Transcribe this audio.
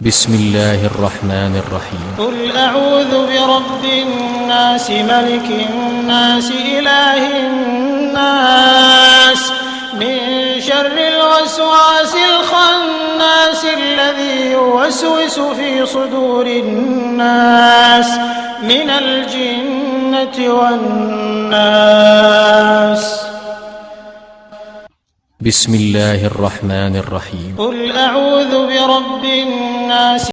بسم الله الرحمن الرحيم. قل أعوذ برب الناس ملك الناس إله الناس من شر الوسواس الخناس الذي يوسوس في صدور الناس من الجنة والناس. بسم الله الرحمن الرحيم. قل أعوذ برب الناس